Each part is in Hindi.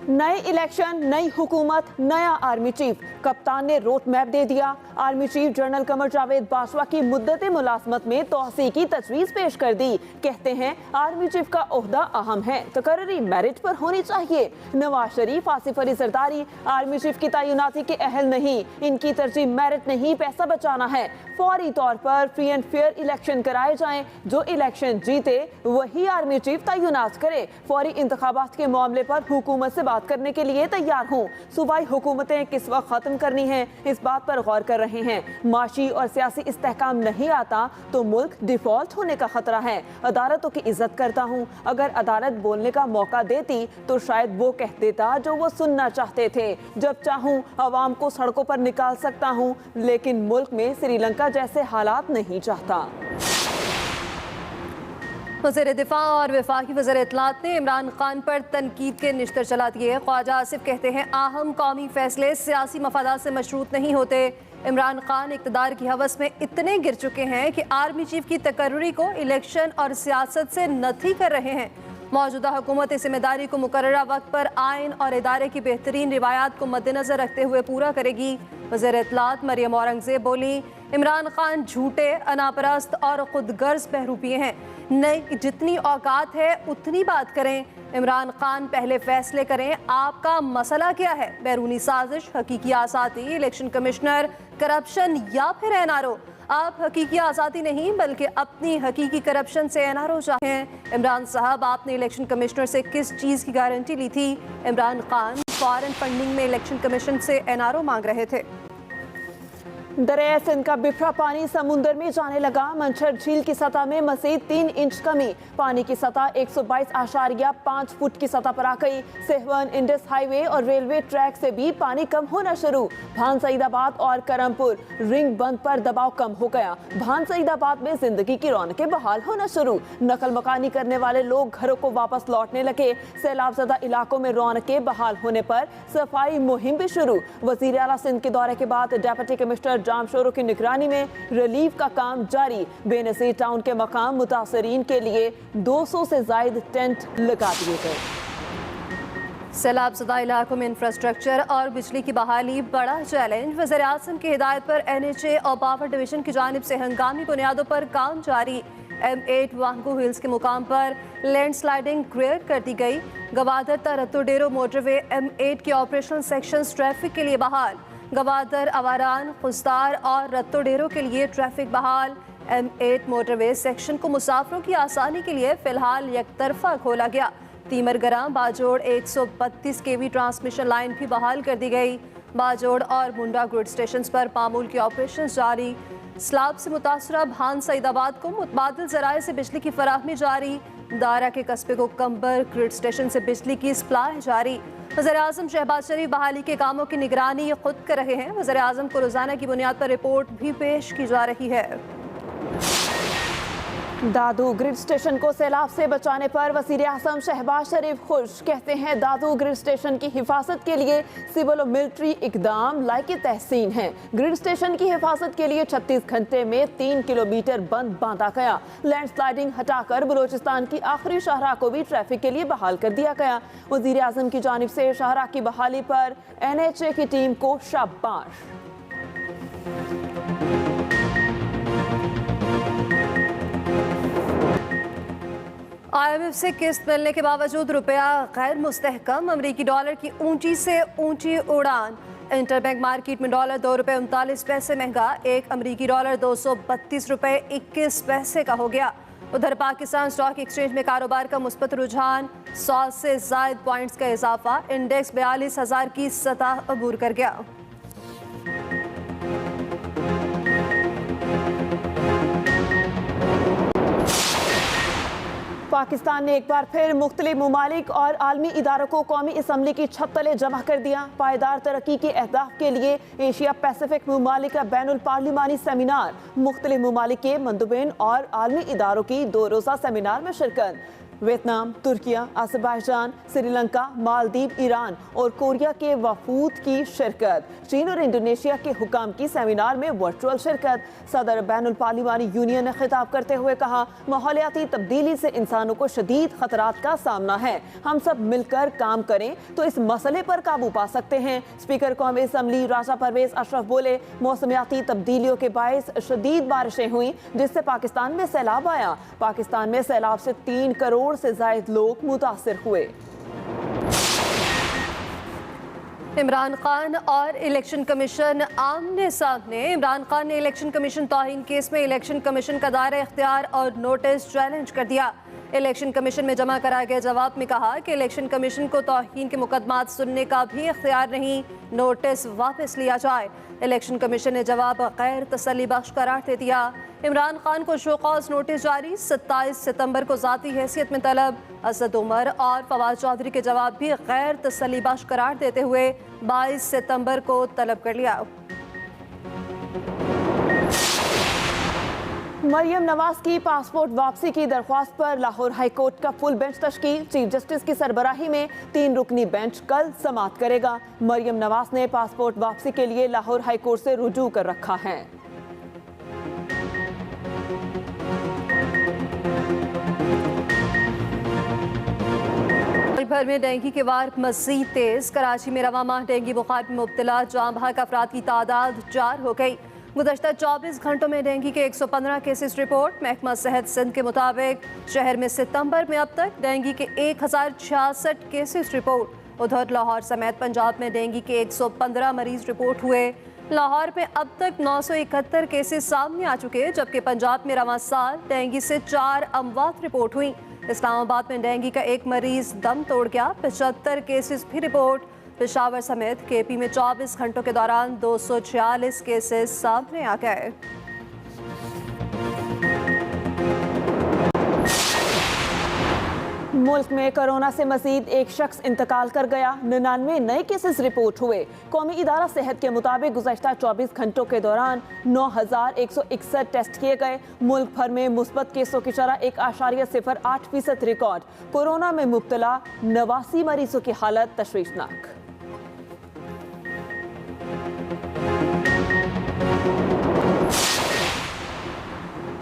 नए इलेक्शन, नई हुकूमत, नया आर्मी चीफ। कप्तान ने रोड मैप दे दिया। Army chief general Qamar Javed Bajwa की मुद्दत मुलाजमत में तोसी की तजवीज़ पेश कर दी। कहते हैं आर्मी चीफ का ओहदा अहम है, तकर्री मेरिट पर होनी चाहिए। नवाज शरीफ, आसिफ अली जरदारी आर्मी चीफ की तैनाती के अहल नहीं, इनकी तरजीह मेरिट नहीं, पैसा बचाना है। फौरी तौर पर फ्री एंड फेयर इलेक्शन कराए जाएं, जो इलेक्शन जीते वही आर्मी चीफ तैनात करे। फौरी इंतखाबात के मामले पर हुकूमत से बात करने के लिए तैयार हूँ। सूबाई हुकूमतें किस वक्त खत्म करनी है, इस बात पर गौर कर रहे हैं। माशी और सियासी इस्तेहकाम नहीं आता तो मुल्क डिफॉल्ट होने का खतरा है। अदालतों की इज्जत करता हूँ, अगर अदालत बोलने का मौका देती तो शायद वो कह देता जो वो सुनना चाहते थे। जब चाहूँ अवाम को सड़कों पर निकाल सकता हूँ, लेकिन मुल्क में श्रीलंका जैसे हालात नहीं चाहता। वज़ीर दिफा और वफाकी वज़ीर इत्तलात ने इमरान खान पर तनकीद के निश्तर चला दिए। ख्वाजा आसिफ कहते हैं अहम कौमी फैसले सियासी मफादात से मशरूत नहीं होते। इमरान खान इक़्तिदार की हवस में इतने गिर चुके हैं कि आर्मी चीफ की तकर्री को इलेक्शन और सियासत से नथी कर रहे हैं। मौजूदा हुकूमत इस जिम्मेदारी को मुकर्ररा वक्त पर आइन और इदारे की बेहतरीन रिवायात को मद्देनजर रखते हुए पूरा करेगी। वज़ीर इत्तलात मरियम औरंगज़ेब बोली, इमरान खान झूठे, अनापरस्त और खुदगर्ज बहरूपीय हैं। नई जितनी औकात है उतनी बात करें। इमरान खान पहले फैसले करें, आपका मसला क्या है? बैरूनी साजिश, हकीकी आज़ादी, इलेक्शन कमिश्नर, करप्शन या फिर एनआरओ? आप हकीकी आज़ादी नहीं बल्कि अपनी हकीकी करप्शन से एनआरओ चाहें। इमरान साहब, आपने इलेक्शन कमिश्नर से किस चीज़ की गारंटी ली थी? इमरान खान फॉरेन फंडिंग में इलेक्शन कमीशन से एनआरओ मांग रहे थे। दरिया सिंध का बिफरा पानी समुंदर में जाने लगा। मंछर झील की सतह में मज़ीद 3 इंच कमी। पानी की सतह 122.5 फुट की सतह पर आ गई। सेहवन इंडस हाईवे और रेलवे ट्रैक से भी पानी कम होना शुरू। भान सईदाबाद और करमपुर रिंग बंद पर दबाव कम हो गया। भान सईदाबाद में जिंदगी की रौनकें बहाल होना शुरू। नकल मकानी करने वाले लोग घरों को वापस लौटने लगे। सैलाब ज़दा इलाकों में रौनकें बहाल होने पर सफाई मुहिम भी शुरू। वज़ीर आला सिंध के दौरे के बाद डिप्टी कमिश्नर जामशोरों की निगरानी में रिलीफ का काम जारी। बेनज़ीर टाउन के मकाम मुतासरीन के लिए 200 से ज़ायद टेंट लगा दिए गए। सैलाब ज़दा इलाकों में इंफ्रास्ट्रक्चर और बिजली की बहाली बड़ा चैलेंज। वज़ीर आज़म की हिदायत पर NHA और पावर डिवीजन की जानिब से हंगामी बुनियादों पर काम जारी। M8 वांगू हिल्स के मुकाम पर लैंडस्लाइडिंग क्लियर कर दी गई। गवादर तरत्तुडेरो मोटरवे M8 के ऑपरेशनल सेक्शंस ट्रैफिक के लिए बहाल। गवादर, अवारान, खुस्तार और रत्तोडेरो के लिए ट्रैफिक बहाल। M8 मोटरवे सेक्शन को मुसाफिरों की आसानी के लिए फिलहाल यकतरफा खोला गया। तीमरगरा बाजोड़ 132 kV ट्रांसमिशन लाइन भी बहाल कर दी गई। बाजोड़ और मुंडा ग्रिड स्टेशन पर मामूल के ऑपरेशन जारी। स्लाब से मुतासरा भान सईदाबाद को मुतबादिल ज़राए से बिजली की फराहमी जारी। दारा के कस्बे को कंबर ग्रिड स्टेशन से बिजली की सप्लाई जारी। वज़ीर आज़म शहबाज शरीफ बहाली के कामों की निगरानी खुद कर रहे हैं। वज़ीर आज़म को रोज़ाना की बुनियाद पर रिपोर्ट भी पेश की जा रही है। दादू ग्रिड स्टेशन को सैलाब से बचाने पर वज़ीर आज़म शहबाज शरीफ खुश। कहते हैं दादू ग्रिड स्टेशन की हिफाजत के लिए सिविल और मिलिट्री इकदाम लायक तहसीन है। ग्रिड स्टेशन की हिफाजत के लिए 36 घंटे में 3 किलोमीटर बंद बांधा गया। लैंडस्लाइडिंग हटाकर बलोचिस्तान की आखिरी शाहराह को भी ट्रैफिक के लिए बहाल कर दिया गया। वज़ीर आज़म की जानिब से शाहराह की बहाली पर NHA की टीम को शाबाश। IMF से किस्त मिलने के बावजूद रुपया गैर मुस्तहकम। अमरीकी डॉलर की ऊंची से ऊंची उड़ान। इंटरबैंक मार्केट में डॉलर 2 रुपये 39 पैसे महंगा। एक अमरीकी डॉलर 232 रुपये 21 पैसे का हो गया। उधर पाकिस्तान स्टॉक एक्सचेंज में कारोबार का मुस्बत रुझान। 100 से ज़ायद पॉइंट्स का इजाफा। इंडेक्स 42,000 की सतह अबूर कर गया। पाकिस्तान ने एक बार फिर मुख्तलिफ ममालिक और आलमी इदारों को कौमी असम्बली की छत तले जमा कर दिया। पायदार तरक्की के अहदाफ के लिए एशिया पैसिफिक ममालिक का बैनुल पार्लिमानी सेमिनार। मुख्तलिफ ममालिक के मंदुबीन और आलमी इदारों की 2 रोज़ा सेमिनार में शिरकत। Vietnam, Türkiye, Azerbaijan, Sri Lanka, Maldives, Iran और कोरिया के वफूद की शिरकत। चीन और इंडोनेशिया के हुकाम की सेमिनार में वर्चुअल शिरकत। सदर बैनुल पार्लिमानी यूनियन ने खिताब करते हुए कहा, माहौलियाती तब्दीली से इंसानों को शदीद खतरात का सामना है। हम सब मिलकर काम करें तो इस मसले पर काबू पा सकते हैं। स्पीकर कौमी असम्बली राजा परवेज अशरफ बोले, मौसमियाती तब्दीलियों के बायस शदीद बारिशें हुई जिससे पाकिस्तान में सैलाब आया। पाकिस्तान में सैलाब से 3 करोड़ से ज्यादा लोग मुतासिर हुए। इमरान खान और इलेक्शन कमीशन आमने सामने। इमरान खान ने इलेक्शन कमीशन तौहीन केस में इलेक्शन कमीशन का दायरा इख्तियार और नोटिस चैलेंज कर दिया। इलेक्शन कमीशन में जमा कराए गए जवाब में कहा कि इलेक्शन कमीशन को तौहीन के मुकदमात सुनने का भी इख्तियार नहीं, नोटिस वापस लिया जाए। इलेक्शन कमीशन ने जवाब गैर तसल्ली बख्श करार दे दिया। इमरान खान को शोकॉज नोटिस जारी, 27 सितंबर को ज़ाती हैसियत में तलब। असद उमर और फवाद चौधरी के जवाब भी गैर तसल्ली बख्श करार देते हुए 22 सितंबर को तलब कर लिया। मरियम नवाज की पासपोर्ट वापसी की दरख्वास्त पर लाहौर हाई कोर्ट का फुल बेंच तश्कील। चीफ जस्टिस की सरबराही में 3 रुकनी बेंच कल समाअत करेगा। मरियम नवाज ने पासपोर्ट वापसी के लिए लाहौर हाई कोर्ट से रुजू कर रखा है। भर में डेंगू के वार मज़ीद तेज। कराची में रवा माह डेंगू बुखार में मुब्तला जाँ बहक अफराद की तादाद 4 हो गई। गुज़श्ता 24 घंटों में डेंगू के 115 केसेस रिपोर्ट। महकमा सेहत सिंध के मुताबिक शहर में सितंबर में अब तक डेंगू के 1066 केसेस रिपोर्ट। उधर लाहौर समेत पंजाब में डेंगू के 115 मरीज रिपोर्ट हुए। लाहौर में अब तक 971 केसेस सामने आ चुके, जबकि पंजाब में रवां साल डेंगू से 4 अमवात रिपोर्ट हुई। इस्लामाबाद में डेंगू का 1 मरीज दम तोड़ गया। 75 केसेस भी रिपोर्ट। पेशावर समेत केपी में 24 घंटों के दौरान 246 केसेस सामने आ गए। मुल्क में कोरोना से मजीद एक शख्स इंतकाल कर गया। 99 नए केसेस रिपोर्ट हुए। कौमी इदारा सेहत के मुताबिक गुज़श्ता 24 घंटों के दौरान 9161 टेस्ट किए गए। मुल्क भर में मुस्बत केसों की शरह 1.08% रिकॉर्ड। कोरोना में मुब्तला 89 मरीजों की हालत तशवीशनाक।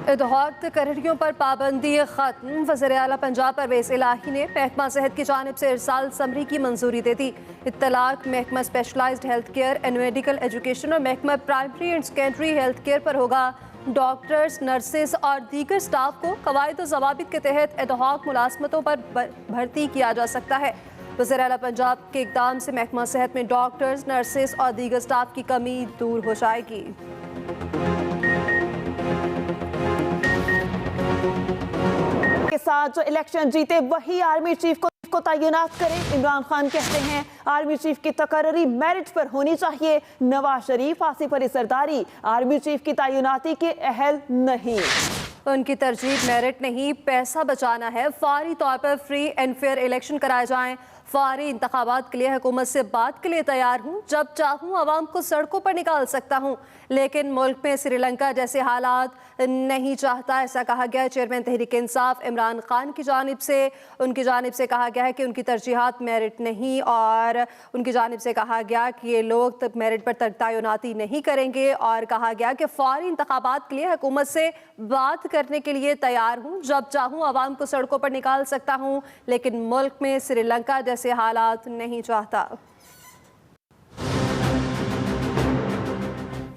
इदहौक करहड़ियों पर पाबंदी खत्म। वज़ीर आला पंजाब परवेज इलाही ने महकमा सेहत की जानिब से इरसाल समरी की मंजूरी दे दी। इत्तलाक महकमा specialized health care and medical education और महकमा primary and secondary health care पर होगा। डॉक्टर्स, नर्सेज और दीगर स्टाफ को कवायद व ज़वाबित के तहत इदहौक मुलाजमतों पर भर्ती किया जा सकता है। वज़ीर आला पंजाब के इक़दाम से महकमा सेहत में डॉक्टर्स, नर्सेज और दीगर स्टाफ की कमी दूर हो जाएगी। के साथ जो इलेक्शन जीते वही आर्मी चीफ को तैनात करें। इमरान खान कहते हैं आर्मी चीफ की तकर्री मेरिट पर होनी चाहिए। नवाज शरीफ आसिफ अली सरदारी आर्मी चीफ की तैनाती के अहल नहीं। उनकी तरजीह मेरिट नहीं, पैसा बचाना है। फौरी तौर पर फ्री एंड फेयर इलेक्शन कराए जाएं। फौरी इंतखाबात के लिए हुकूमत से बात के लिए तैयार हूँ। जब चाहूँ आवाम को सड़कों पर निकाल सकता हूँ, लेकिन मुल्क में श्रीलंका जैसे हालात नहीं चाहता, ऐसा कहा गया है चेयरमैन तहरीक इंसाफ इमरान खान की जानिब से। उनकी जानिब से कहा गया है कि उनकी तरजीहात मेरिट नहीं, और उनकी जानिब से कहा गया कि ये लोग तब मेरिट पर तैनाती नहीं करेंगे, और कहा गया कि फौरी इंतखाबात के लिए हुकूमत से बात करने के लिए तैयार हूँ। जब चाहूँ आवाम को सड़कों पर निकाल सकता हूँ, लेकिन मुल्क में श्रीलंका जैसे हालात नहीं चाहता।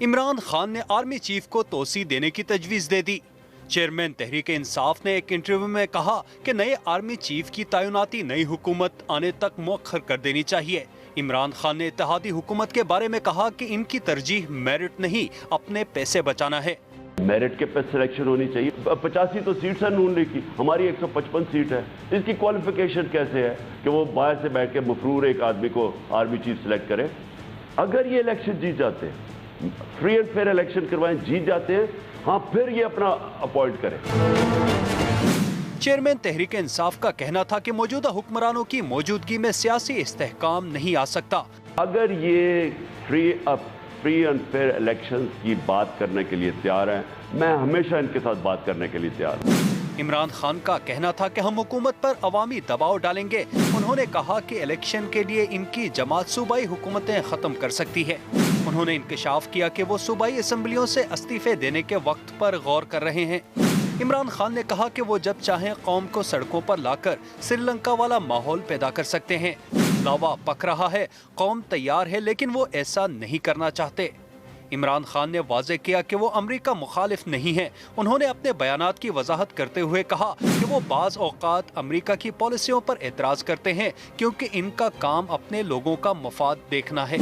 इमरान खान ने आर्मी चीफ को तोसी देने की तजवीज़ दे दी। चेयरमैन तहरीक इंसाफ ने एक इंटरव्यू में कहा कि नए आर्मी चीफ की तैनाती नई हुकूमत आने तक मौखर कर देनी चाहिए। इमरान खान ने इत्तेहादी हुकूमत के बारे में कहा कि इनकी तरजीह मेरिट नहीं, अपने पैसे बचाना है। मेरिट के पे सिलेक्शन होनी चाहिए। 85 तो सीट्स है नून लीग की, हमारी 155 सीट है। इसकी क्वालिफिकेशन कैसे है कि वो बाहर से बैठ के मफरूर एक आदमी को आर्मी चीफ सिलेक्ट करे? अगर ये इलेक्शन जीत जाते हैं, फ्री एंड फेयर इलेक्शन करवाएं, जीत जाते हैं, हाँ फिर ये अपना अपॉइंट करें। चेयरमैन तहरीक इंसाफ का कहना था कि मौजूदा हुक्मरानों की मौजूदगी में सियासी इस्तेहकाम नहीं आ सकता। अगर ये फ्री एंड फेयर इलेक्शन की बात करने के लिए तैयार हैं, मैं हमेशा इनके साथ बात करने के लिए तैयार हूँ। इमरान खान का कहना था कि हम हुकूमत पर अवामी दबाव डालेंगे। उन्होंने कहा कि इलेक्शन के लिए इनकी जमात सूबाई हुकूमतें खत्म कर सकती है। उन्होंने इंकशाफ किया कि वो सूबाई असम्बलियों से इस्तीफे देने के वक्त पर गौर कर रहे हैं। इमरान खान ने कहा कि वो जब चाहें कौम को सड़कों पर लाकर श्रीलंका वाला माहौल पैदा कर सकते हैं। लावा पक रहा है, कौम तैयार है, लेकिन वो ऐसा नहीं करना चाहते। इमरान खान ने वाज़ेह किया कि वो अमरीका मुखालिफ नहीं है। उन्होंने अपने बयानात की वजाहत करते हुए कहा कि वो बाज़ औक़ात अमरीका की पॉलिसियों पर एतराज़ करते हैं क्योंकि इनका काम अपने लोगों का मफाद देखना है।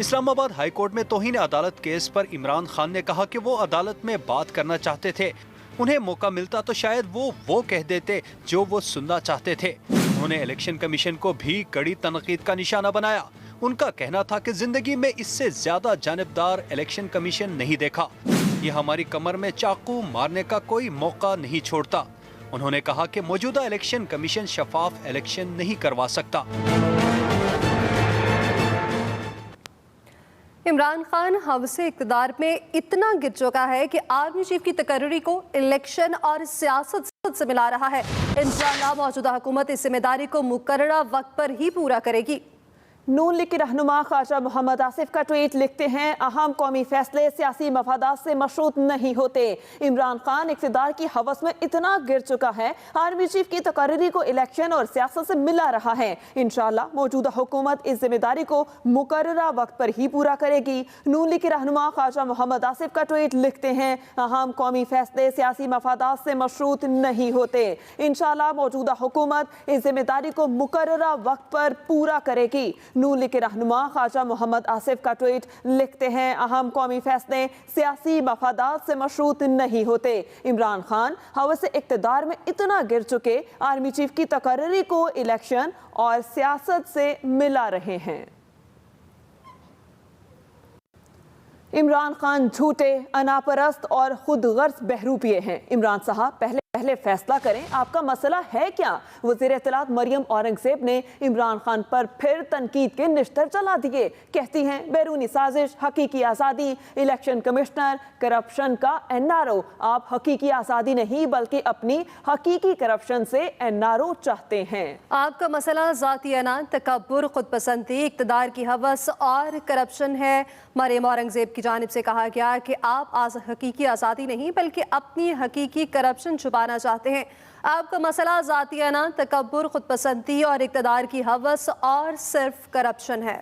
इस्लामाबाद हाई कोर्ट में तौहीन अदालत केस पर इमरान खान ने कहा कि वो अदालत में बात करना चाहते थे। उन्हें मौका मिलता तो शायद वो कह देते जो वो सुनना चाहते थे। उन्होंने इलेक्शन कमीशन को भी कड़ी तनकीद का निशाना बनाया। उनका कहना था कि जिंदगी में इससे ज्यादा जानिबदार इलेक्शन कमीशन नहीं देखा। ये हमारी कमर में चाकू मारने का कोई मौका नहीं छोड़ता। उन्होंने कहा कि मौजूदा इलेक्शन कमीशन शफाफ इलेक्शन नहीं करवा सकता। इमरान खान हवसे इक़्तिदार में इतना गिर चुका है कि आर्मी चीफ की तकर्री को इलेक्शन और सियासत से मिला रहा है। इंशाअल्लाह मौजूदा हुकूमत इस जिम्मेदारी को मुकर्ररा वक्त पर ही पूरा करेगी। नून लीग के रहनुमा ख्वाजा मोहम्मद आसिफ का ट्वीट लिखते हैं, अहम कौमी फैसले सियासी मफादात से मशरूत नहीं होते। इमरान खान इक़्तिदार की हवस में इतना गिर चुका है, आर्मी चीफ की तकर्री को इलेक्शन और सियासत से मिला रहा है। इंशाअल्लाह मौजूदा हुकूमत इस जिम्मेदारी को मुकर्ररा वक्त पर ही पूरा करेगी। नून लीग के रहनुमा ख्वाजा मोहम्मद आसिफ का ट्वीट लिखते हैं, अहम कौमी फैसले सियासी मफादात से मशरूत नहीं होते। इंशाअल्लाह मौजूदा हुकूमत इस जिम्मेदारी को मुकर्ररा वक्त पर पूरा करेगी। नून लीग के रहनुमा ख्वाजा मोहम्मद आसिफ का ट्वीट लिखते हैं, अहम कौमी फैसले सियासी मफादात से मशरूत नहीं होते। इमरान खान हवस इक़्तिदार में इतना गिर चुके, आर्मी चीफ की तकर्री को इलेक्शन और सियासत से मिला रहे हैं। इमरान खान झूठे, अनापरस्त और खुद गर्ज बहरूपिये हैं। इमरान साहब पहले फैसला करें, आपका मसला है क्या? वज़ीर इत्तलात मरियम औरंगज़ेब ने इमरान खान पर फिर तनकीद के निश्तर चला दिए। कहती हैं बैरूनी साजिश, हकीकी आज़ादी, इलेक्शन कमिश्नर, करप्शन का NRO। आप हकीकी आज़ादी नहीं बल्कि अपनी हकीकी करप्शन से NRO चाहते हैं। आपका मसला ज़ाती अनान, तकब्बुर, खुदपसंदी, इक़्तिदार की हवस और करप्शन है। मरियम औरंगज़ेब की जानिब से कहा गया कि आप हकीकी आज़ादी नहीं बल्कि अपनी हकीकी करप्शन छुपाना चाहते हैं। आपका मसला ज़ाती अनान, तकब्बुर, खुदपसंदी और इक़्तिदार की हवस और सिर्फ करप्शन है।